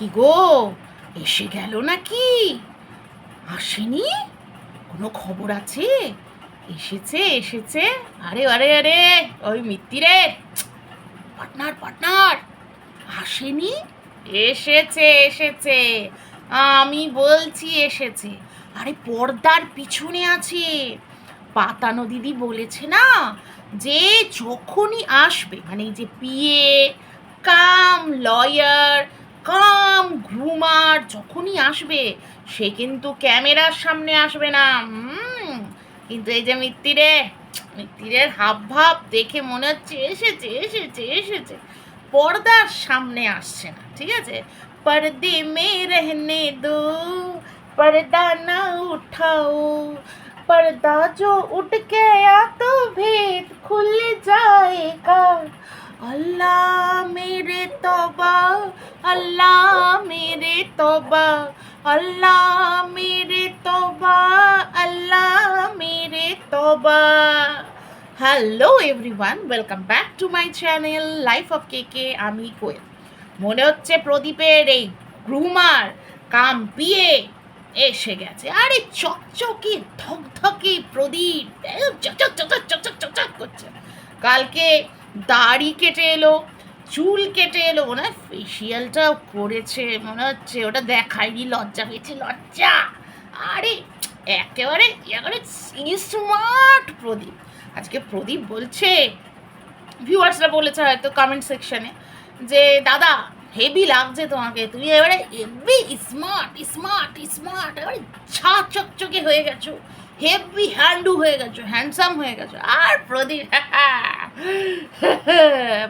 কি গো, এসে গেল নাকি? আসেনি? কোনো খবর আছে? এসেছে এসেছে। আরে আরে আরে, ওই মিত্তিরে পার্টনার পার্টনার আসেনি? এসেছে এসেছে, আমি বলছি এসেছে। আরে পর্দার পিছনে আছে। পাতানো দিদি বলেছে না যে যখনই আসবে, মানে এই যে পিএ কাম লয়ার কাম গ্রুমার যখনই আসবে, সে কিন্তু ক্যামেরার সামনে আসবে না। কিন্তু এই যে মিত্তিরের হাব ভাব দেখে মনে হচ্ছে এসেছে এসেছে এসেছে, পর্দার সামনে আসছে না, ঠিক আছে? পর্দে মে রহনে দো, पर्दा ना उठाओ, पर्दा जो उठ गया तो भेद खुल जाएगा। अल्लाह मेरे तौबा, अल्लाह मेरे तौबा, अल्लाह मेरे तौबा, अल्लाह मेरे तौबा। Hello everyone, welcome back to my channel life of কেকে। আমি কোয়েল। মনে হচ্ছে প্রদীপের এই গ্রুমার কাম বিয়ে এসে গেছে। আরে চকচকে ধকধকে প্রদীপ চকচক চকচক চকচক চকচক করছে। কালকে দাড়ি কেটে এলো, চুল কেটে এলো, মনে হয় ফেসিয়ালটাও করেছে, মনে হচ্ছে ওটা দেখায়নি, লজ্জা পেয়েছে, লজ্জা। আরে একেবারে একেবারে স্মার্ট প্রদীপ। আজকে প্রদীপ বলছে, ভিউয়ার্সরা বলেছে হয়তো কমেন্ট সেকশনে, যে দাদা হেভি লাগছে তোমাকে, তুমি এবারে হেভি স্মার্ট স্মার্ট স্মার্ট, এবারে ছা চকচকে হয়ে গেছো, হেভি হ্যান্ডু হয়ে গেছো, হ্যান্ডসাম হয়ে গেছো। আর প্রদীপ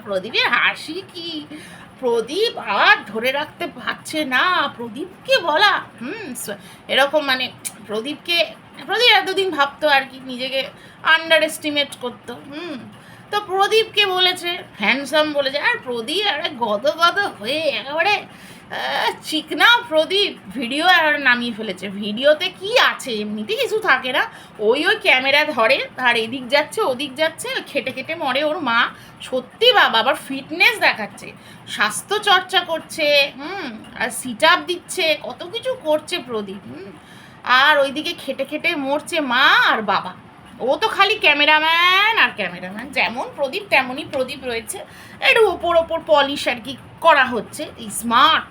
প্রদীপের হাসি কি, প্রদীপ আর ধরে রাখতে পারছে না প্রদীপকে বলা। এরকম মানে প্রদীপ এতদিন ভাবতো আর কি, নিজেকে আন্ডার এস্টিমেট করতো। তো প্রদীপকে বলেছে হ্যান্ডসাম বলেছে, আর প্রদীপ আরে গদ গদ হয়ে একেবারে চিকনা প্রদীপ ভিডিও আর নামিয়ে ফেলেছে। ভিডিওতে কি আছে, এমনিতে কিছু থাকে না, ওই ক্যামেরা ধরে আর এদিক যাচ্ছে ওদিক যাচ্ছে, খেটে খেটে মরে ওর মা। সত্যি বাবা, আবার ফিটনেস দেখাচ্ছে, স্বাস্থ্য চর্চা করছে, আর সিট আপ দিচ্ছে, কত কিছু করছে প্রদীপ। আর ওইদিকে খেটে খেটে মরছে মা আর বাবা। ও তো খালি ক্যামেরাম্যান আর ক্যামেরাম্যান, যেমন প্রদীপ তেমনই প্রদীপ রয়েছে, একটু ওপর পলিশ আর কি করা হচ্ছে, স্মার্ট।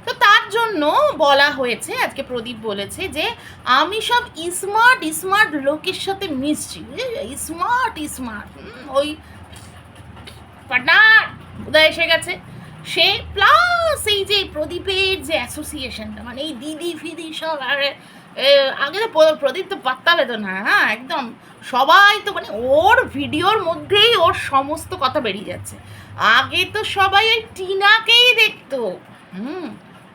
তো তার জন্য বলা হয়েছে, আজকে প্রদীপ বলেছে যে আমি সব স্মার্ট স্মার্ট লোকের সাথে মিশছি, স্মার্ট স্মার্ট। ওই পার্টনার উদয় এসে গেছে, সে প্লাস এই যে প্রদীপের যে অ্যাসোসিয়েশনটা, মানে এই দিদি ফিদি সব। আর আগে তো প্রদীপ তো পাত্তা পেত না, হ্যাঁ একদম সবাই তো মানে ওর ভিডিওর মধ্যেই ওর সমস্ত কথা বেরিয়ে যাচ্ছে। আগে তো সবাই ওই টিনাকেই দেখতো,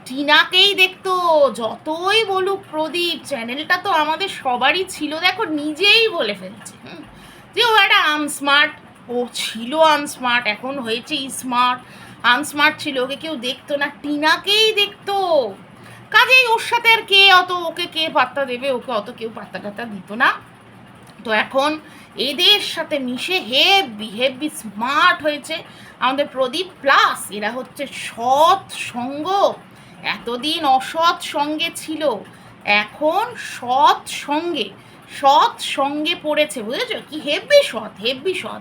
টিনাকেই দেখতো, যতই বলুক প্রদীপ, চ্যানেলটা তো আমাদের সবারই ছিল। দেখো নিজেই বলে ফেলছে যে ও একটা আনস্মার্ট, ও ছিল আনস্মার্ট, এখন হয়েছে স্মার্ট। আনস্মার্ট ছিল, ওকে কেউ দেখতো না, টিনাকেই দেখতো। কাজেই ওর সাথে আর ওকে কে পাত্তা দেবে, ওকে অত কেউ পাত্তা টাত্তা দিত না। তো এখন এদের সাথে মিশে হেভি স্মার্ট হয়েছে আমাদের প্রদীপ। প্লাস এরা হচ্ছে সৎ সঙ্গ, এতদিন অসৎ সঙ্গে ছিল, এখন সৎ সঙ্গে পড়েছে, বুঝেছো? কি হেভি সৎ,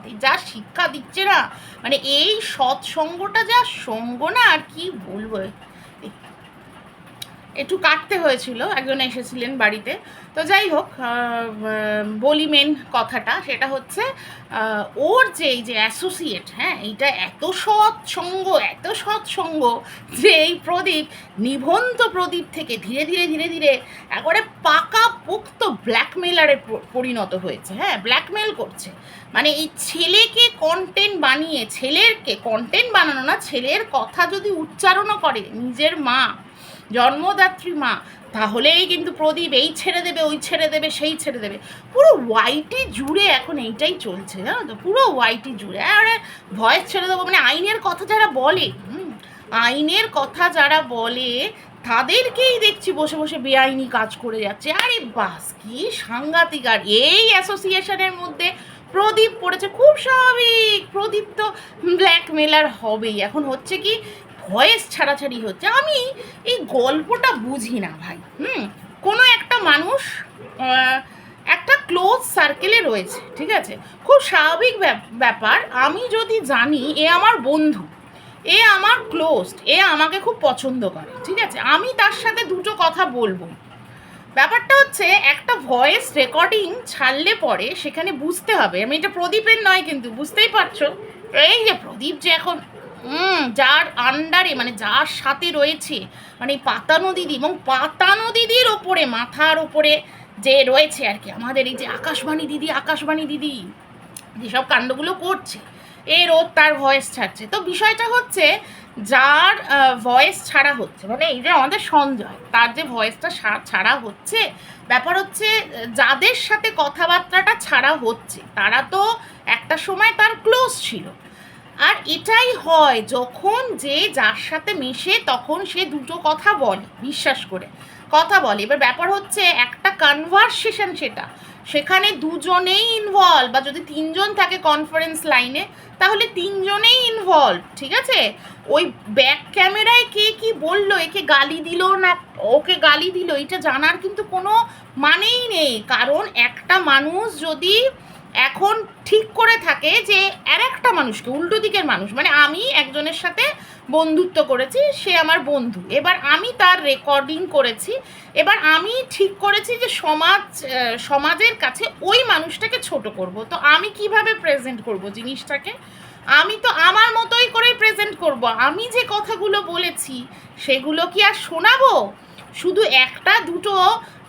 এই যা শিক্ষা দিচ্ছে না, মানে এই সৎসঙ্গটা যা সঙ্গ না, আর কি বলবো। একটু কাটতে হয়েছিল, একজন এসেছিলেন বাড়িতে। তো যাই হোক, বলি মেন কথাটা, সেটা হচ্ছে ওর যে এই যে অ্যাসোসিয়েট, হ্যাঁ এইটা এত সৎসঙ্গ যে এই প্রদীপ, নিবন্ধ প্রদীপ থেকে ধীরে ধীরে একবারে পাকা পোক্ত ব্ল্যাকমেলারে পরিণত হয়েছে। হ্যাঁ, ব্ল্যাকমেল করছে, মানে এই ছেলেকে কন্টেন্ট বানিয়ে, ছেলেরকে কন্টেন্ট বানানো না, ছেলের কথা যদি উচ্চারণও করে নিজের মা, জন্মদাত্রী মা, তাহলেই কিন্তু প্রদীপ এই ছেড়ে দেবে, ওই ছেড়ে দেবে, সেই ছেড়ে দেবে। পুরো ওয়াইটি জুড়ে এখন এইটাই চলছে, জানো তো, পুরো ওয়াইটি জুড়ে। আরে ভয়েস ছেড়ে দেবো মানে আইনের কথা যারা বলে তাদেরকেই দেখছি বসে বসে বেআইনি কাজ করে যাচ্ছে। আরে বাস, কি সাংঘাতিক। আর এই অ্যাসোসিয়েশনের মধ্যে প্রদীপ পড়েছে, খুব স্বাভাবিক, প্রদীপ তো ব্ল্যাকমেলার হবেই। এখন হচ্ছে কি, ভয়েস ছাড়াছাড়ি হচ্ছে। আমি এই গল্পটা বুঝি না ভাই। কোনো একটা মানুষ একটা ক্লোজ সার্কেলে রয়েছে, ঠিক আছে, খুব স্বাভাবিক ব্যাপার। আমি যদি জানি এ আমার বন্ধু, এ আমার ক্লোজড, এ আমাকে খুব পছন্দ করে, ঠিক আছে, আমি তার সাথে দুটো কথা বলবো। ব্যাপারটা হচ্ছে একটা ভয়েস রেকর্ডিং ছাড়লে পরে সেখানে বুঝতে হবে, আমি এটা প্রদীপের নয় কিন্তু, বুঝতেই পারছো, এই যে প্রদীপ যে এখন যার আন্ডারে মানে যার সাথে রয়েছে, মানে পাতানো দিদি, এবং পাতানো দিদির ওপরে মাথার ওপরে যে রয়েছে আর কি আমাদের এই যে আকাশবাণী দিদি যেসব কাণ্ডগুলো করছে, এর ওর তার ভয়েস ছাড়ছে। তো বিষয়টা হচ্ছে যার ভয়েস ছাড়া হচ্ছে, মানে এই যে আমাদের সঞ্জয়, তার যে ভয়েসটা ছাড়া হচ্ছে, ব্যাপার হচ্ছে যাদের সাথে কথাবার্তাটা ছাড়া হচ্ছে তারা তো একটা সময় তার ক্লোজ ছিল। আর এটাই হয় যখন যে যার সাথে মেশে তখন সে দুটো কথা বলে, বিশ্বাস করে কথা বলে। এবার ব্যাপার হচ্ছে একটা কনভারসেশন, সেখানে দুজনেই ইনভলভ, বা যদি তিনজন থাকে কনফারেন্স লাইনে তাহলে তিনজনেই ইনভলভ, ঠিক আছে। ওই ব্যাক ক্যামেরায় কে কি বললো, একে গালি দিল না ওকে গালি দিল, এটা জানার কিন্তু কোনো মানেই নেই। কারণ একটা মানুষ যদি এখন ঠিক করে থাকে যে আর একটা মানুষকে, উল্টো দিকের মানুষ, মানে আমি একজনের সাথে বন্ধুত্ব করেছি, সে আমার বন্ধু, এবার আমি তার রেকর্ডিং করেছি, এবার আমি ঠিক করেছি যে সমাজের কাছে ওই মানুষটাকে ছোট করব। তো আমি কিভাবে প্রেজেন্ট করব জিনিসটাকে, আমি তো আমার মতোই করে প্রেজেন্ট করব। আমি যে কথাগুলো বলেছি সেগুলো কি আর শোনাবো? শুধু একটা দুটো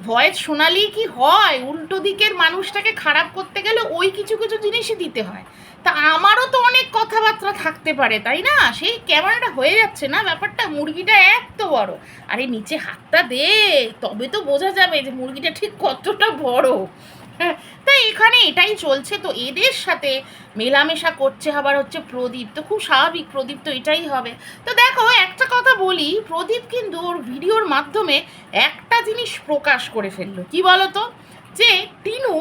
ভয়েস শোনালেই কি হয়? উল্টো দিকের মানুষটাকে খারাপ করতে গেলে ওই কিছু কিছু জিনিসই দিতে হয়। তা আমারও তো অনেক কথাবার্তা থাকতে পারে, তাই না? সেই ক্যামেরাটা হয়ে যাচ্ছে না ব্যাপারটা, মুরগিটা এত বড়, আরে নিচে হাতটা দে, তবে তো বোঝা যাবে যে মুরগিটা ঠিক কতটা বড়। হ্যাঁ, তাই এখানে এটাই চলছে। তো এদের সাথে মেলামেশা করছে আবার হচ্ছে প্রদীপ, তো খুব স্বাভাবিক, প্রদীপ তো এটাই হবে। তো দেখো একটা কথা বলি, প্রদীপ কিন্তু ওর ভিডিওর মাধ্যমে একটা জিনিস প্রকাশ করে ফেললো, কি বলতো, যে টিনু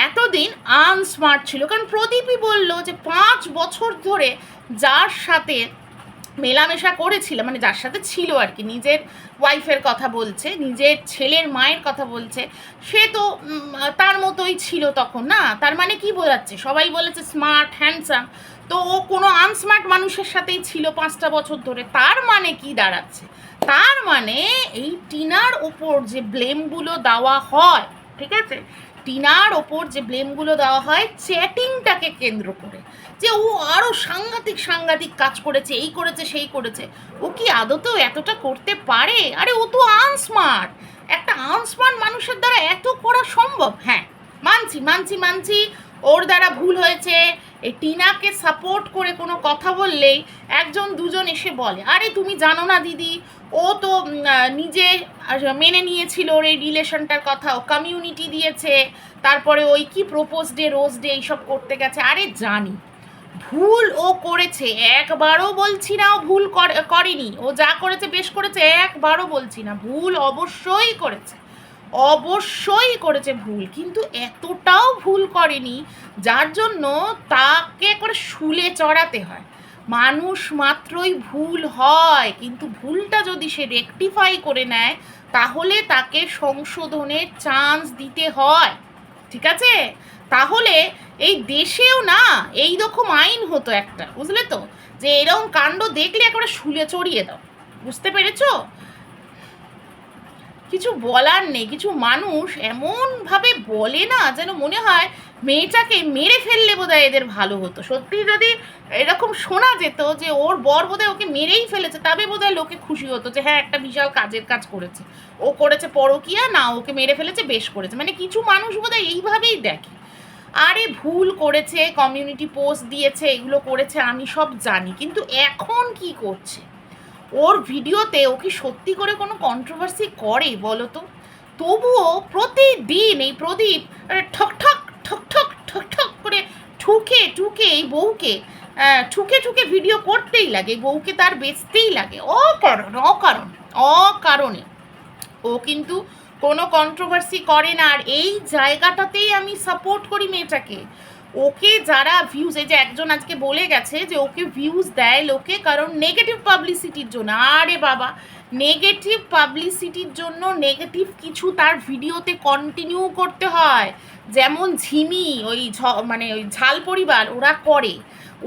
এতদিন আনস্মার্ট ছিল। কারণ প্রদীপই বলল যে 5 বছর ধরে যার সাথে মেলামেশা করেছিল, মানে যার সাথে ছিল আর কি, নিজের ওয়াইফের কথা বলছে, নিজের ছেলের মায়ের কথা বলছে, সে তো তার মতোই ছিল তখন না। তার মানে কি বোঝাচ্ছে, সবাই বলেছে স্মার্ট হ্যান্ডসাম, তো ও কোনো আনস্মার্ট মানুষের সাথেই ছিল 5টা বছর ধরে। তার মানে কি দাঁড়াচ্ছে, তার মানে এই টিনার ওপর যে ব্লেমগুলো দেওয়া হয়, ঠিক আছে, টিনার ওপর যে ব্লেমগুলো দেওয়া হয় চ্যাটিংটাকে কেন্দ্র করে, যে ও আরও সাংঘাতিক কাজ করেছে, এই করেছে সেই করেছে, ও কি আদতেও এতটা করতে পারে? আরে ও তো আনস্মার্ট, একটা আনস্মার্ট মানুষের দ্বারা এত করা সম্ভব? হ্যাঁ, মানছি ওর দ্বারা ভুল হয়েছে। এই টিনাকে সাপোর্ট করে কোনো কথা বললেই একজন দুজন এসে বলে, আরে তুমি জানো না দিদি, ও তো নিজে মেনে নিয়েছিল ওর এই রিলেশনটার কথা, ও কমিউনিটি দিয়েছে, তারপরে ওই কি প্রপোজ ডে রোজ ডে এইসব করতে গেছে। আরে জানি ভুল ও করেছে, একবারও বলছি না ও ভুল করেনি, ও যা করেছে বেশ করেছে, একবারও বলছি না, ভুল অবশ্যই করেছে ভুল, কিন্তু এতটাও ভুল করেনি যার জন্য তাকে করে শুলে চড়াতে হয়। মানুষ মাত্রই ভুল হয়, কিন্তু ভুলটা যদি সে রেকটিফাই করে নেয় তাহলে তাকে সংশোধনের চান্স দিতে হয়, ঠিক আছে? তাহলে এই দেশেও না এই রকম আইন হতো একটা, বুঝলে তো, যে এরকম কাণ্ড দেখলে একেবারে শুলে চড়িয়ে দাও, বুঝতে পেরেছো? কিছু বলার নেই, কিছু মানুষ এমনভাবে বলে না যেন মনে হয় মেয়েটাকে মেরে ফেললে বোধহয় এদের ভালো হতো। সত্যি যদি এরকম শোনা যেত যে ওর বর বোধহয় ওকে মেরেই ফেলেছে, তবে বোধহয় লোকে খুশি হতো যে হ্যাঁ একটা বিশাল কাজের কাজ করেছে, ও করেছে পরকিয়া, না ওকে মেরে ফেলেছে বেশ করেছে, মানে কিছু মানুষ বোধহয় এইভাবেই দেখে। আরে ভুল করেছে, কমিউনিটি পোস্ট দিয়েছে, এগুলো করেছে, আমি সব জানি, কিন্তু এখন কি করছে ওর ভিডিওতে, ও কি সত্যি করে কোনো কন্ট্রোভার্সি করে বলো তো? তবুও প্রতিদিন এই প্রদীপ ঠক ঠক ঠক ঠক ঠক ঠক করে ঠুকে এই বউকে ঠুকে ভিডিও করতেই লাগে, বউকে তার বেচতেই লাগে অকারণে। ও কিন্তু কোনো কন্ট্রোভার্সি করে না, আর এই জায়গাটাতেই আমি সাপোর্ট করি মেয়েটাকে। ওকে যারা ভিউজ, এই যে একজন আজকে বলে গেছে যে ওকে ভিউজ দেয় লোকে কারণ নেগেটিভ পাবলিসিটির জন্য। আরে বাবা, নেগেটিভ পাবলিসিটির জন্য নেগেটিভ কিছু তার ভিডিওতে কন্টিনিউ করতে হয়। যেমন ঝিমি ওই মানে ওই ঝাল পরিবার ওরা করে,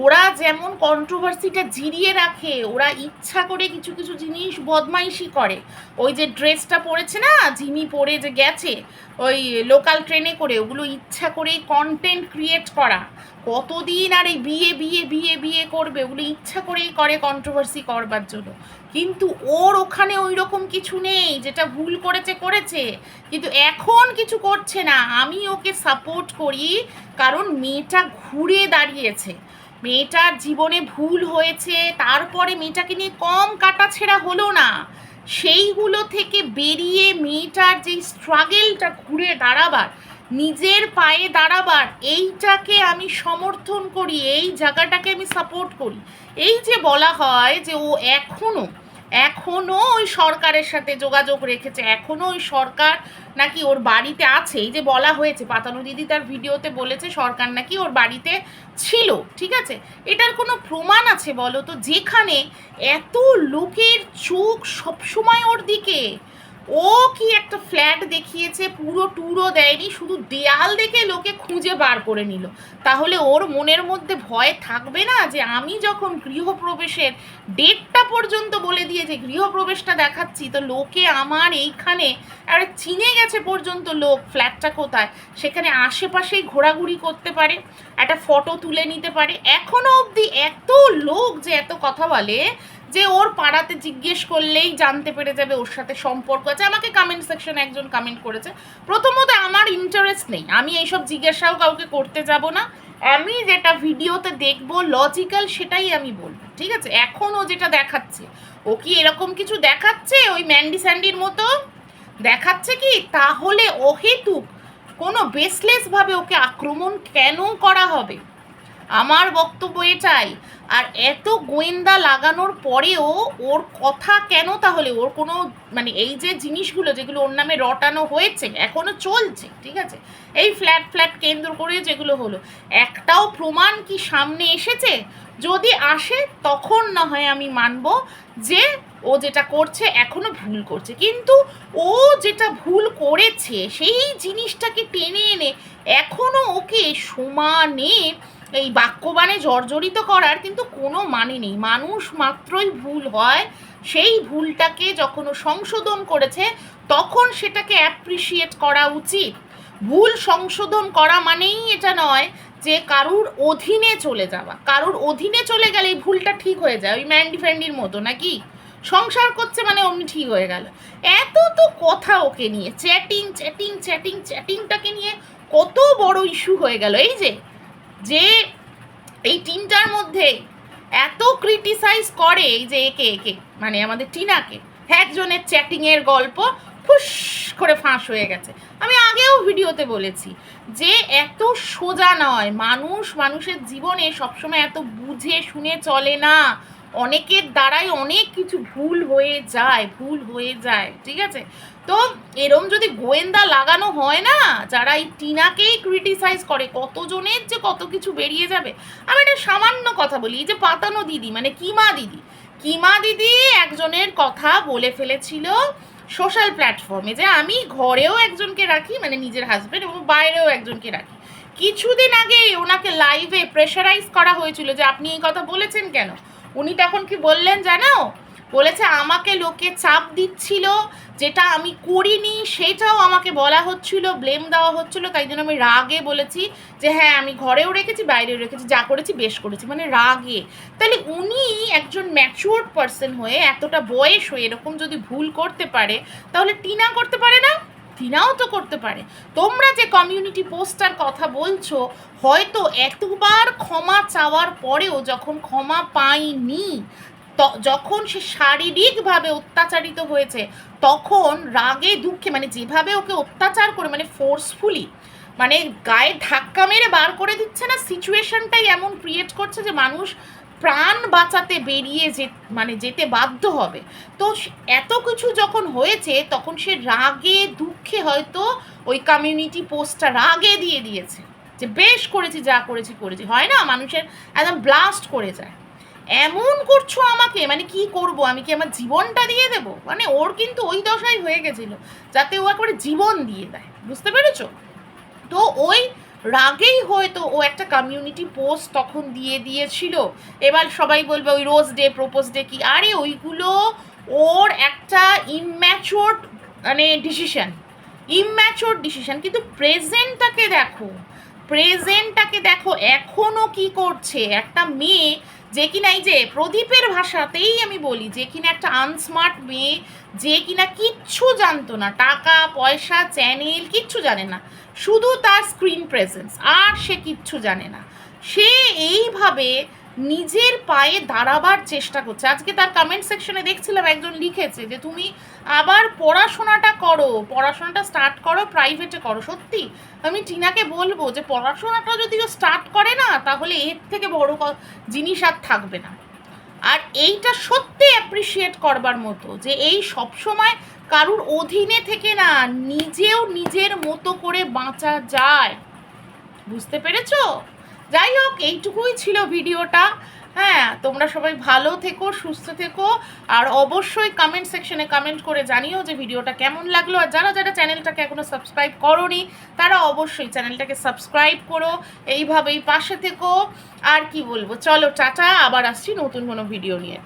ওরা যেমন কন্ট্রোভার্সিটা জিরিয়ে রাখে, ওরা ইচ্ছা করে কিছু কিছু জিনিস বদমাইশি করে। ওই যে ড্রেসটা পরেছে না ঝিমি, পরে যে গেছে ওই লোকাল ট্রেনে করে, ওগুলো ইচ্ছা করে কন্টেন্ট ক্রিয়েট করা। কতদিন আর এই বিয়ে বিয়ে বিয়ে বিয়ে করবে, ওগুলো ইচ্ছা করেই করে কন্ট্রোভার্সি করবার জন্য। কিন্তু ওর ওখানে ওই রকম কিছু নেই, যেটা ভুল করেছে করেছে, কিন্তু এখন কিছু করছে না। আমি ওকে সাপোর্ট করি কারণ মেয়েটা ঘুরে দাঁড়িয়েছে, মেয়েটার জীবনে ভুল হয়েছে, তারপরে মেয়েটাকে নিয়ে কম কাটাছেঁড়া হলো না, সেইগুলো থেকে বেরিয়ে মেয়েটার যে স্ট্রাগেলটা ঘুরে দাঁড়াবার, নিজের পায়ে দাঁড়াবার, এইটাকে আমি সমর্থন করি, এই জায়গাটাকে আমি সাপোর্ট করি। এই যে বলা হয় যে ও এখনও ওই সরকারের সাথে যোগাযোগ রেখেছে, এখনও ওই সরকার নাকি ওর বাড়িতে আছে, এই যে বলা হয়েছে, পাতানো দিদি তার ভিডিওতে বলেছে সরকার নাকি ওর বাড়িতে ছিল, ঠিক আছে, এটার কোনো প্রমাণ আছে বলো তো? যেখানে এত লোকের চোখ সবসময় ওর দিকে, ও কি একটা ফ্ল্যাট দেখিয়েছে, পুরো ট্যুরও দেয়নি, শুধু দেয়াল দেখে লোকে খুঁজে বার করে নিল। তাহলে ওর মনের মধ্যে ভয় থাকবে না যে আমি যখন গৃহপ্রবেশের ডেটটা পর্যন্ত বলে দিয়েছে, গৃহপ্রবেশটা দেখাচ্ছি, তো লোকে আমার এইখানে আর চিনে গেছে পর্যন্ত লোক ফ্ল্যাটটা কোথায়, সেখানে আশেপাশেই ঘোরাঘুরি করতে পারে, একটা ফটো তুলে নিতে পারে। এখনও অবধি এত লোক যে এত কথা বলে যে ওর পাড়াতে জিজ্ঞেস করলেই জানতে পেরে যাবে ওর সাথে সম্পর্ক আছে। আমাকে কমেন্ট সেকশনে একজন কমেন্ট করেছে, প্রথমত আমার ইন্টারেস্ট নেই, আমি এইসব জিজ্ঞাসাও কাউকে করতে যাব না, আমি যেটা ভিডিওতে দেখবো লজিক্যাল সেটাই আমি বলবো, ঠিক আছে? এখন ও যেটা দেখাচ্ছে, ও কি এরকম কিছু দেখাচ্ছে ওই ম্যান্ডি স্যান্ডির মতো দেখাচ্ছে কি? তাহলে অহেতুক কোনো বেসলেসভাবে ওকে আক্রমণ কেন করা হবে? আমার বক্তব্য এটাই। আর এত গোয়েন্দা লাগানোর পরেও ওর কথা কেন তাহলে? ওর কোনো মানে এই যে জিনিসগুলো যেগুলো ওর নামে রটানো হয়েছে এখনো চলছে, ঠিক আছে, এই ফ্ল্যাট কেন্দ্র করে যেগুলো হলো, একটাও প্রমাণ কি সামনে এসেছে? যদি আসে তখন না হয় আমি মানব যে ও যেটা করছে এখনো ভুল করছে, কিন্তু ও যেটা ভুল করেছে সেই জিনিসটাকে টেনে এনে এখনো ওকে সমানে এই বাক্যবাণে জর্জরিত করার কিন্তু কোনো মানে নেই। মানুষ মাত্রই ভুল হয়, সেই ভুলটাকে যখন ও সংশোধন করেছে তখন সেটাকে অ্যাপ্রিসিয়েট করা উচিত। ভুল সংশোধন করা মানেই এটা নয় যে কারুর অধীনে চলে যাওয়া, কারুর অধীনে চলে গেলে এই ভুলটা ঠিক হয়ে যায়, ওই ম্যান্ডি ফ্যান্ডির মতো নাকি সংসার করছে মানে অমনি ঠিক হয়ে গেল। এত তো কথা ওকে নিয়ে, চ্যাটিংটাকে নিয়ে কত বড় ইস্যু হয়ে গেল। এই যে যে এই টিমটার মধ্যে এত ক্রিটিসাইজ করে, এই যে একে মানে আমাদের টিনাকে, একজনের চ্যাটিংয়ের গল্প ফুস করে ফাঁস হয়ে গেছে। আমি আগেও ভিডিওতে বলেছি যে এত সোজা নয়, মানুষের জীবনে সবসময় এত বুঝে শুনে চলে না, অনেকের দ্বারাই অনেক কিছু ভুল হয়ে যায়, ঠিক আছে? তো এরম যদি গোয়েন্দা লাগানো হয় না, যারা এই টিনাকেই ক্রিটিসাইজ করে, কতজনের যে কত কিছু বেরিয়ে যাবে। আমি একটা সামান্য কথা বলি, এই যে পাতানো দিদি মানে কিমা দিদি একজনের কথা বলে ফেলেছিল সোশ্যাল প্ল্যাটফর্মে যে আমি ঘরেও একজনকে রাখি, মানে নিজের হাজব্যান্ড, এবং বাইরেও একজনকে রাখি। কিছুদিন আগে ওনাকে লাইভে প্রেশারাইজ করা হয়েছিল যে আপনি এই কথা বলেছেন কেন। উনি তখন কি বললেন জানো? বলেছে আমাকে লোকে চাপ দিচ্ছিল, যেটা আমি করিনি সেটাও আমাকে বলা হচ্ছিল, ব্লেম দেওয়া হচ্ছিল, তাই জন্য আমি রাগে বলেছি যে হ্যাঁ আমি ঘরেও রেখেছি বাইরেও রেখেছি, যা করেছি বেশ করেছি, মানে রাগে। তাহলে উনি একজন ম্যাচিওরড পার্সন হয়ে, এতটা বয়স হয়ে এরকম যদি ভুল করতে পারে, তাহলে টিনা করতে পারে না? টিনাও তো করতে পারে। তোমরা যে কমিউনিটি পোস্টার কথা বলছো, হয়তো এতবার ক্ষমা চাওয়ার পরেও যখন ক্ষমা পায়নি, যখন সে শারীরিকভাবে অত্যাচারিত হয়েছে, তখন রাগে দুঃখে, মানে যেভাবে ওকে অত্যাচার করে, মানে ফোর্সফুলি, মানে গায়ে ধাক্কা মেরে বার করে দিচ্ছে না, সিচুয়েশনটাই এমন ক্রিয়েট করছে যে মানুষ প্রাণ বাঁচাতে বেরিয়ে যেতে বাধ্য হবে। তো এত কিছু যখন হয়েছে তখন সে রাগে দুঃখে হয়তো ওই কমিউনিটি পোস্টটা রাগে দিয়ে দিয়েছে, যে বেশ করেছি, যা করেছি করেছি, হয় না মানুষের একদম ব্লাস্ট করে যায়। এমন করছো আমাকে, মানে কি করব আমি, কি আমার জীবনটা দিয়ে দেব? মানে ওর কিন্তু ওই দশাই হয়ে গেছিল যাতে ও একবারে জীবন দিয়ে দেয়, বুঝতে পেরেছো? তো ওই রাগেই হয়তো ও একটা কমিউনিটি পোস্ট তখন দিয়ে দিয়েছিল। এবার সবাই বলবে ওই রোজ ডে প্রপোজ ডে কি, আরে ওইগুলো ওর একটা ইম্যাচিওর মানে ডিসিশন, কিন্তু প্রেজেন্টটাকে দেখো, এখনো কি করছে একটা মেয়ে, যে কিনা এই যে প্রদীপের ভাষাতেই আমি বলি, যে কিনা একটা আনস্মার্ট মেয়ে, যে কিনা কিচ্ছু জানতো না, টাকা পয়সা চ্যানেল কিচ্ছু জানে না, শুধু তার স্ক্রিন প্রেজেন্স, আর সে কিচ্ছু জানে না, সে এইভাবে নিজের পায়ে দাঁড়াবার চেষ্টা করছে। আজকে তার কমেন্ট সেকশনে দেখছিলাম একজন লিখেছে যে তুমি আবার পড়াশোনাটা স্টার্ট করো, প্রাইভেটে করো। সত্যি আমি টিনাকে বলবো যে পড়াশোনাটা যদিও স্টার্ট করে না, তাহলে এর থেকে বড় জিনিস আর থাকবে না। আর এইটা সত্যি অ্যাপ্রিসিয়েট করবার মতো যে এই সবসময় কারুর অধীনে থেকে না নিজেও নিজের মতো করে বাঁচা যায়, বুঝতে পেরেছো? যাই হোক, এইটুকুই ছিল ভিডিওটা। হ্যাঁ, তোমরা সবাই ভালো থেকো, সুস্থ থেকো, আর অবশ্যই কমেন্ট সেকশনে কমেন্ট করে জানিও যে ভিডিওটা কেমন লাগলো। আর যারা যারা চ্যানেলটাকে এখনো সাবস্ক্রাইব করোনি তারা অবশ্যই চ্যানেলটাকে সাবস্ক্রাইব করো, এইভাবেই পাশে থেকো। আর কি বলবো, চলো টাটা, আবার আসছি নতুন কোনো ভিডিও নিয়ে।